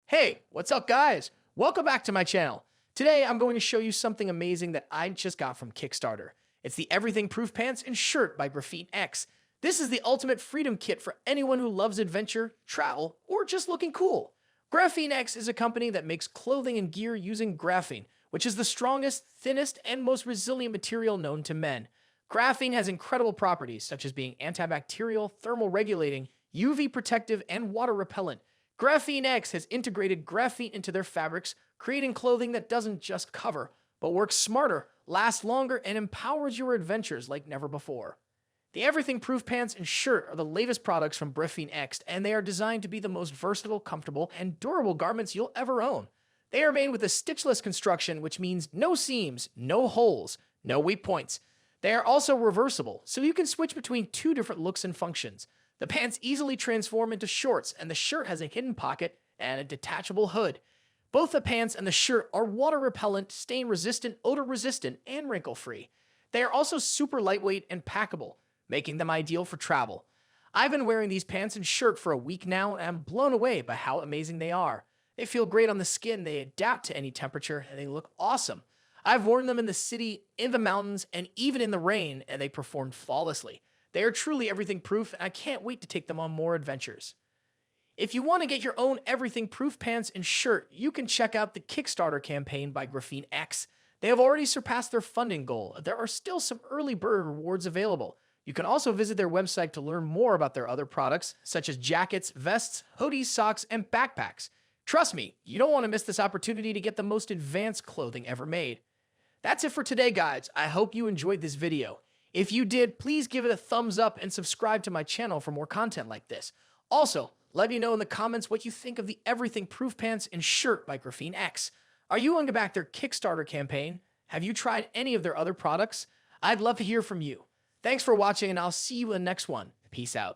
Hey, what's up guys? Welcome back to my channel. Today I'm going to show you something amazing that I just got from Kickstarter. It's the Everything Proof Pants and Shirt by Graphene-X. This is the ultimate freedom kit for anyone who loves adventure, travel, or just looking cool. Graphene-X is a company that makes clothing and gear using graphene, which is the strongest, thinnest, and most resilient material known to men. Graphene has incredible properties such as being antibacterial, thermal regulating, UV protective, and water repellent. Graphene-X has integrated graphene into their fabrics, creating clothing that doesn't just cover, but works smarter, lasts longer, and empowers your adventures like never before. The Everything Proof Pants and Shirt are the latest products from Graphene-X, and they are designed to be the most versatile, comfortable, and durable garments you'll ever own. They are made with a stitchless construction, which means no seams, no holes, no weak points. They are also reversible, so you can switch between two different looks and functions. The pants easily transform into shorts, and the shirt has a hidden pocket and a detachable hood. Both the pants and the shirt are water repellent, stain resistant, odor resistant, and wrinkle free. They are also super lightweight and packable, making them ideal for travel. I've been wearing these pants and shirt for a week now, and I'm blown away by how amazing they are. They feel great on the skin, they adapt to any temperature, and they look awesome. I've worn them in the city, in the mountains, and even in the rain, and they performed flawlessly. They are truly everything proof, and I can't wait to take them on more adventures. If you want to get your own everything proof pants and shirt, you can check out the Kickstarter campaign by Graphene-X. They have already surpassed their funding goal. There are still some early bird rewards available. You can also visit their website to learn more about their other products, such as jackets, vests, hoodies, socks, and backpacks. Trust me, you don't want to miss this opportunity to get the most advanced clothing ever made. That's it for today, guys. I hope you enjoyed this video. If you did, please give it a thumbs up and subscribe to my channel for more content like this. Also, let me know in the comments what you think of the Everything Proof Pants and Shirt by Graphene-X. Are you going to back their Kickstarter campaign? Have you tried any of their other products? I'd love to hear from you. Thanks for watching, and I'll see you in the next one. Peace out.